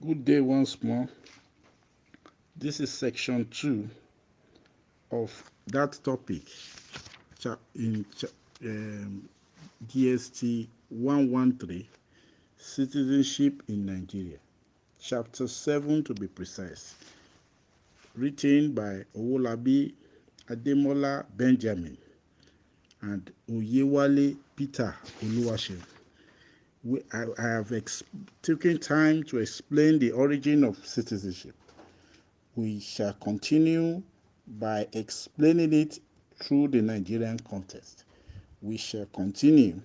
Good day once more. This is section 2 of that topic in GST 113, Citizenship in Nigeria, chapter 7 to be precise, written by Owolabi Ademola Benjamin and Oyewale Peter Oluwaseun. I have taken time to explain the origin of citizenship. We shall continue by explaining it through the Nigerian context. We shall continue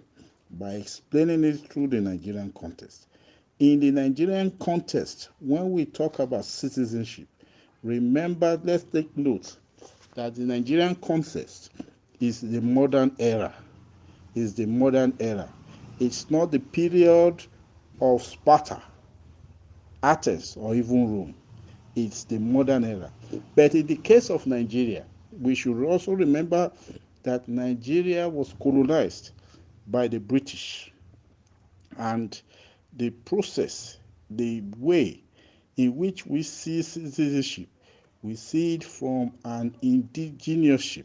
by explaining it through the Nigerian context. In the Nigerian context, when we talk about citizenship, remember, let's take note that the Nigerian context is the modern era. Is the modern era. It's not the period of Sparta, Athens, or even Rome. It's the modern era. But in the case of Nigeria, we should also remember that Nigeria was colonized by the British, and the process, the way in which we see citizenship, we see it from an indigenouship.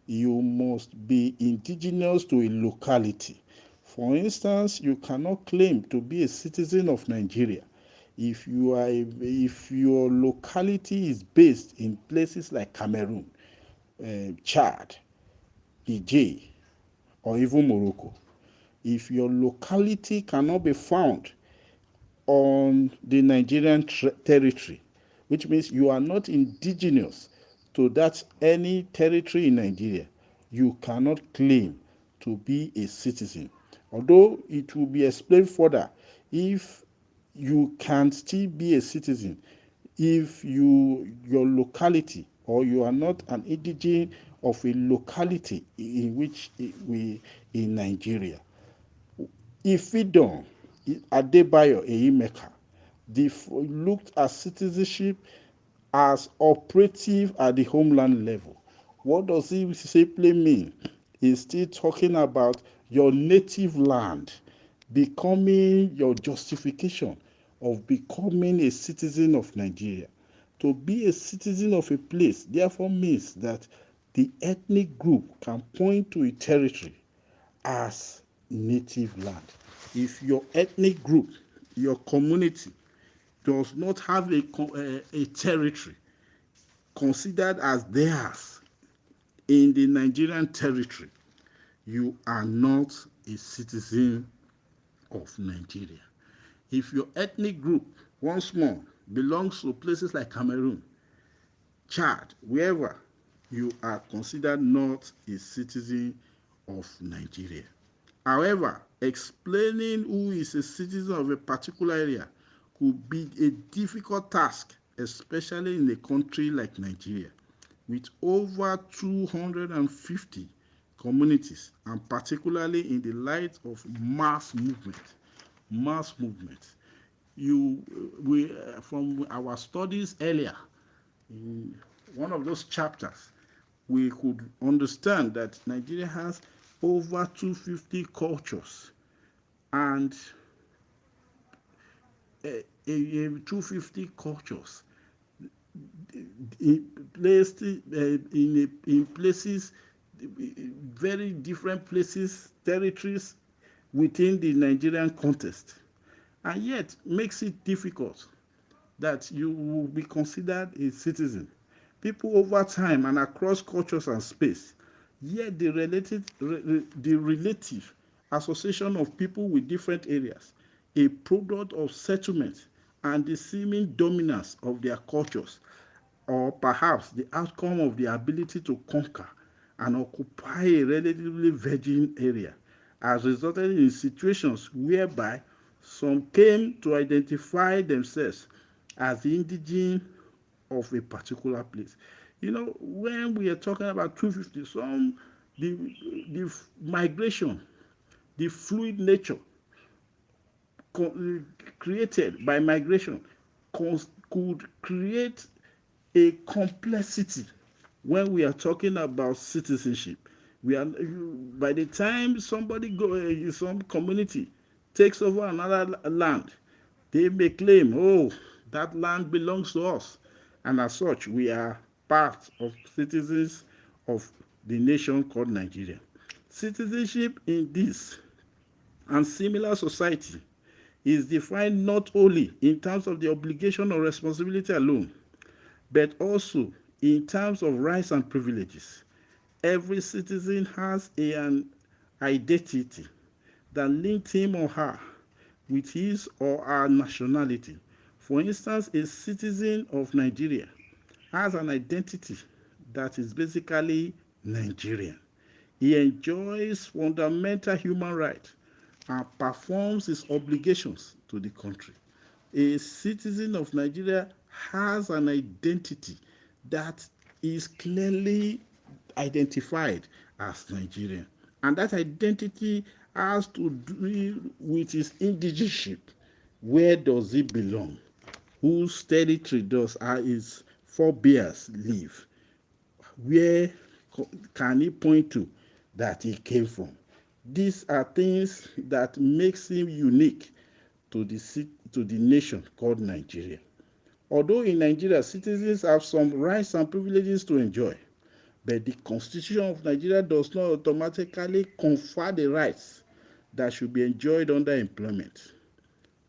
You must be indigenous to a locality. For instance, you cannot claim to be a citizen of Nigeria if your locality is based in places like Cameroon, Chad, Niger, or even Morocco. If your locality cannot be found on the Nigerian territory, which means you are not indigenous to that any territory in Nigeria, you cannot claim to be a citizen. Although it will be explained further if you can still be a citizen if your locality, or you are not an indigene of a locality in which we in Nigeria. Ifidon Adebayo Eyimeka looked at citizenship as operative at the homeland level. What does it simply mean? He's still talking about your native land becoming your justification of becoming a citizen of Nigeria. To be a citizen of a place therefore means that the ethnic group can point to a territory as native land. If your ethnic group, your community, does not have a territory considered as theirs in the Nigerian territory, you are not a citizen of Nigeria. If your ethnic group, once more, belongs to places like Cameroon, Chad, wherever, you are considered not a citizen of Nigeria. However, explaining who is a citizen of a particular area could be a difficult task, especially in a country like Nigeria, with over 250 communities, and particularly in the light of mass movement. Mass movement. From our studies earlier, in one of those chapters, we could understand that Nigeria has over 250 cultures and 250 cultures placed in places, very different places, territories within the Nigerian context, and yet makes it difficult that you will be considered a citizen. People over time and across cultures and space, yet the relative association of people with different areas, a product of settlement and the seeming dominance of their cultures, or perhaps the outcome of the ability to conquer and occupy a relatively virgin area, has resulted in situations whereby some came to identify themselves as the indigene of a particular place. When we are talking about 250, the, the migration, the fluid nature created by migration could create a complexity when we are talking about citizenship. By the time some community takes over another land, They may claim, oh, that land belongs to us, and as such, we are part of citizens of the nation called Nigeria. Citizenship in this and similar society is defined not only in terms of the obligation or responsibility alone, but also in terms of rights and privileges. Every citizen has an identity that links him or her with his or her nationality. For instance, a citizen of Nigeria has an identity that is basically Nigerian. He enjoys fundamental human rights and performs his obligations to the country. A citizen of Nigeria has an identity that is clearly identified as Nigerian. And that identity has to do with his indigenship. Where does he belong? Whose territory does his forebears live? Where can he point to that he came from? These are things that makes him unique to the nation called Nigeria. Although in Nigeria, citizens have some rights and privileges to enjoy, but the Constitution of Nigeria does not automatically confer the rights that should be enjoyed under employment,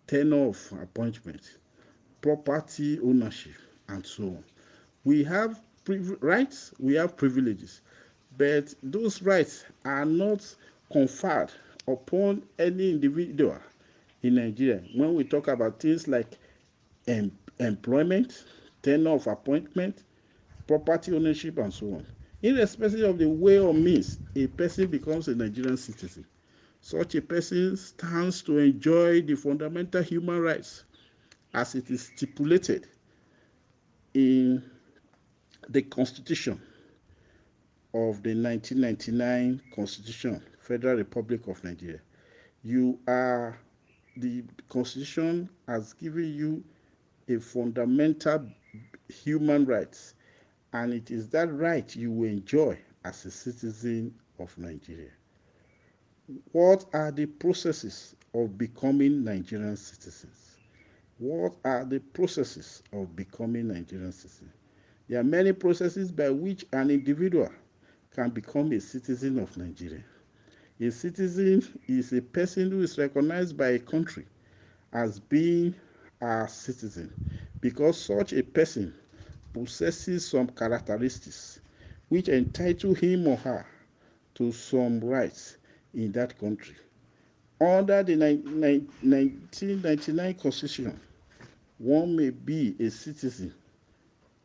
tenure of appointment, property ownership, and so on. We have rights, we have privileges, but those rights are not conferred upon any individual in Nigeria. When we talk about things like employment, tenure of appointment, property ownership, and so on, irrespective of the way or means a person becomes a Nigerian citizen, such a person stands to enjoy the fundamental human rights as it is stipulated in the Constitution of the 1999 Constitution, Federal Republic of Nigeria. The Constitution has given you a fundamental human right, and it is that right you will enjoy as a citizen of Nigeria. What are the processes of becoming Nigerian citizens? What are the processes of becoming Nigerian citizens? There are many processes by which an individual can become a citizen of Nigeria. A citizen is a person who is recognized by a country as being a citizen because such a person possesses some characteristics which entitle him or her to some rights in that country. Under the 1999 Constitution, one may be a citizen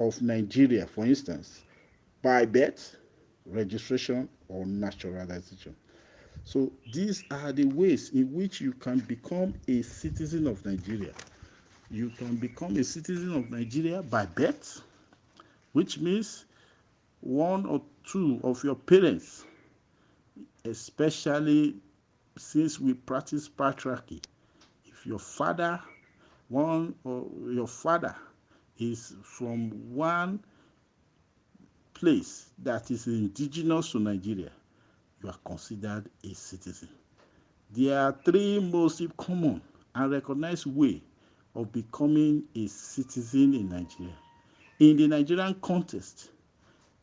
of Nigeria, for instance, by birth, registration, or naturalization. So these are the ways in which you can become a citizen of Nigeria. You can become a citizen of Nigeria by birth, which means one or two of your parents, especially since we practice patriarchy. If one or your father is from one place that is indigenous to Nigeria, you are considered a citizen. There are three most common and recognized ways of becoming a citizen in Nigeria. In the Nigerian context,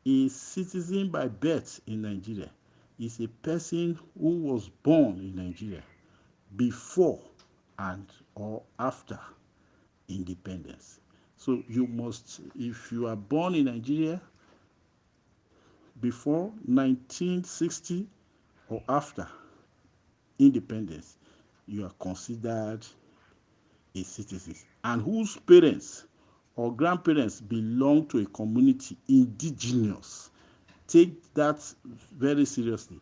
a citizen by birth in Nigeria is a person who was born in Nigeria before and or after independence. So you must, if you are born in Nigeria before 1960 or after independence, you are considered a citizen, and whose parents or grandparents belong to a community indigenous. Take that very seriously.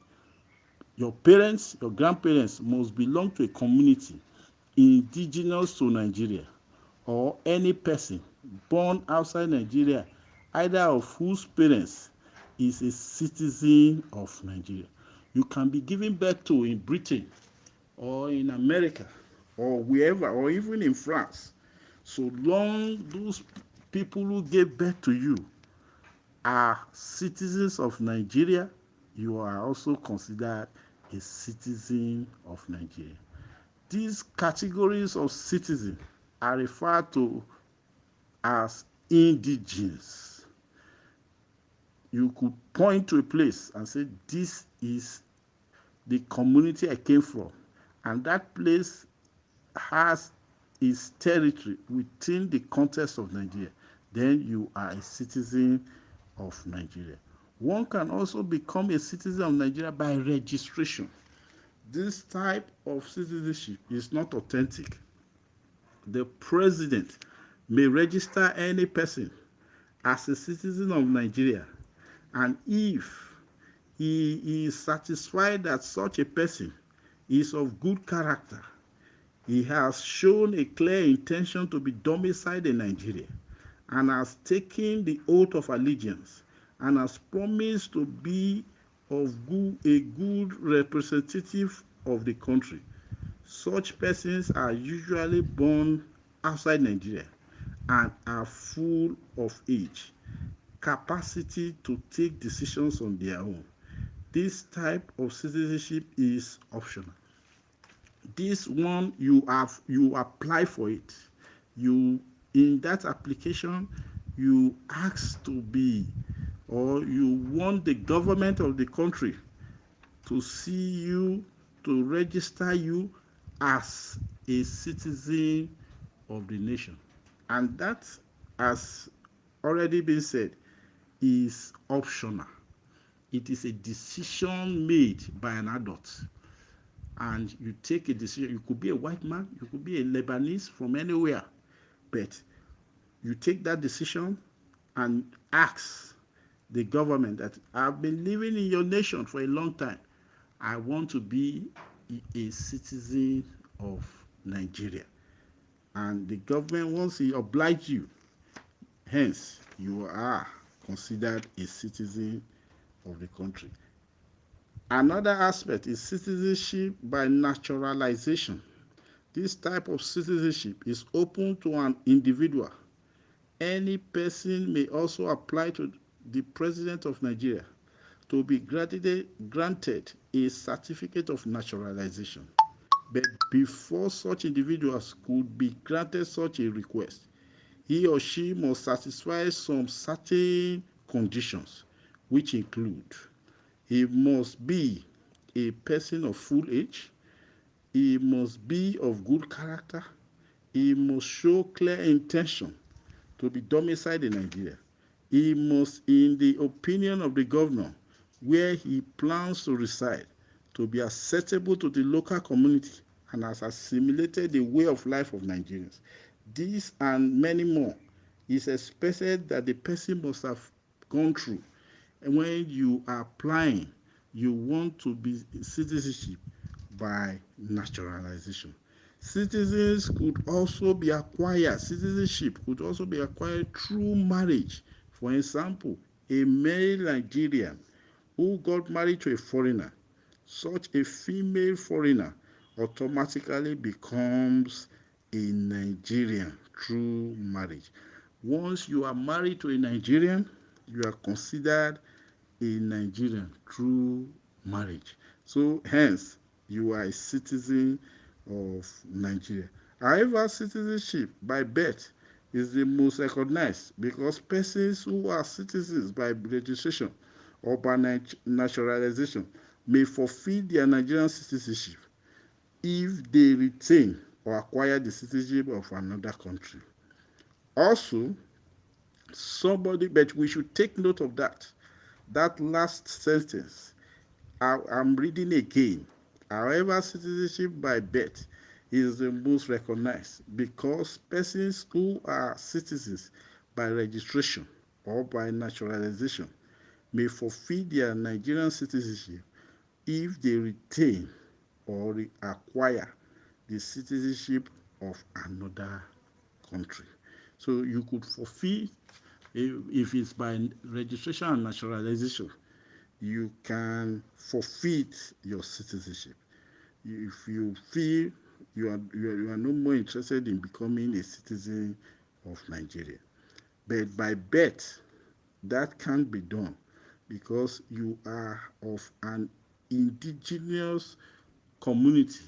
Your parents, your grandparents must belong to a community indigenous to Nigeria, or any person born outside Nigeria, either of whose parents is a citizen of Nigeria. You can be given birth to in Britain or in America or wherever, or even in France. So long those people who gave birth to you are citizens of Nigeria, you are also considered a citizen of Nigeria. These categories of citizens are referred to as indigenes. You could point to a place and say, this is the community I came from, and that place has its territory within the context of Nigeria, then you are a citizen of Nigeria. One can also become a citizen of Nigeria by registration. This type of citizenship is not authentic. The president may register any person as a citizen of Nigeria, and if he is satisfied that such a person is of good character, he has shown a clear intention to be domiciled in Nigeria, and has taken the oath of allegiance, and has promised to be a good representative of the country. Such persons are usually born outside Nigeria and are full of age, capacity to take decisions on their own. This type of citizenship is optional. This one, you apply for it. You, in that application, you ask to be, or you want the government of the country to see you, to register you as a citizen of the nation. And that has already been said, is optional. It is a decision made by an adult. And you take a decision. You could be a white man, you could be a Lebanese from anywhere, but you take that decision and ask the government that I've been living in your nation for a long time. I want to be a citizen of Nigeria. And the government, once it obliges you, hence you are considered a citizen of the country. Another aspect is citizenship by naturalization. This type of citizenship is open to an individual. Any person may also apply to the President of Nigeria to be granted a certificate of naturalization. But before such individuals could be granted such a request, he or she must satisfy some certain conditions, which include: he must be a person of full age, he must be of good character, he must show clear intention to be domiciled in Nigeria. He must, in the opinion of the governor, where he plans to reside, to be acceptable to the local community and has assimilated the way of life of Nigerians. These and many more is expected that the person must have gone through. And when you are applying, you want to be citizenship by naturalization. Citizenship could also be acquired through marriage. For example, a male Nigerian who got married to a foreigner, such a female foreigner automatically becomes a Nigerian through marriage. Once you are married to a Nigerian, you are considered a Nigerian through marriage. So hence, you are a citizen of Nigeria. However, citizenship by birth is the most recognized, because persons who are citizens by registration or by naturalization may forfeit their Nigerian citizenship if they retain or acquire the citizenship of another country. Also, but we should take note of that last sentence. I'm reading again. However, citizenship by birth is the most recognized, because persons who are citizens by registration or by naturalization may forfeit their Nigerian citizenship if they retain or acquire the citizenship of another country. So you could forfeit, if it's by registration and naturalization, you can forfeit your citizenship. If you feel you are no more interested in becoming a citizen of Nigeria. But by birth, that can't be done, because you are of an indigenous community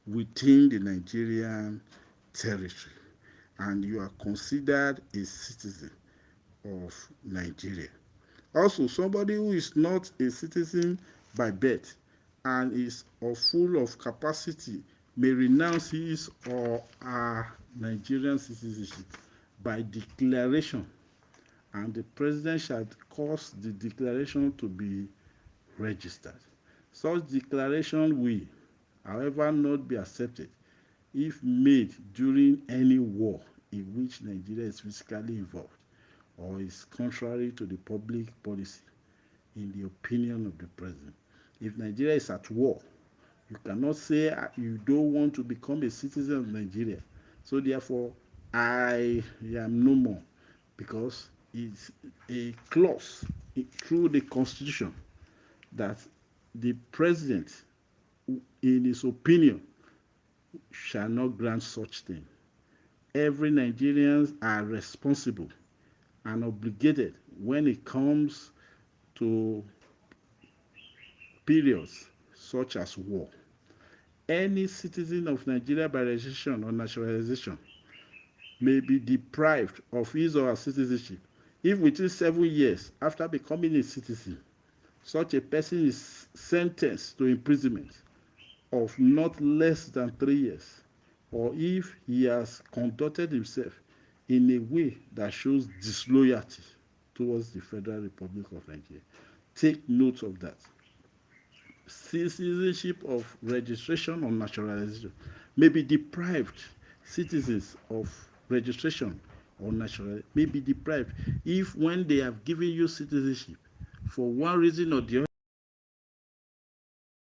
within the Nigerian territory and you are considered a citizen of Nigeria. Also, somebody who is not a citizen by birth and is full of capacity may renounce his or her Nigerian citizenship by declaration, and the president shall cause the declaration to be registered. Such declaration will, however, not be accepted if made during any war in which Nigeria is physically involved or is contrary to the public policy in the opinion of the president. If Nigeria is at war, you cannot say you don't want to become a citizen of Nigeria. So therefore, I am no more, because it's a clause through the constitution that the president, in his opinion, shall not grant such thing. Every Nigerians are responsible and obligated when it comes to periods such as war. Any citizen of Nigeria by registration or naturalization may be deprived of his or her citizenship if within 7 years after becoming a citizen, such a person is sentenced to imprisonment of not less than 3 years, or if he has conducted himself in a way that shows disloyalty towards the Federal Republic of Nigeria. Take note of that. Citizenship of registration or naturalization may be deprived. Citizens of registration or naturalization may be deprived if, when they have given you citizenship, for one reason or the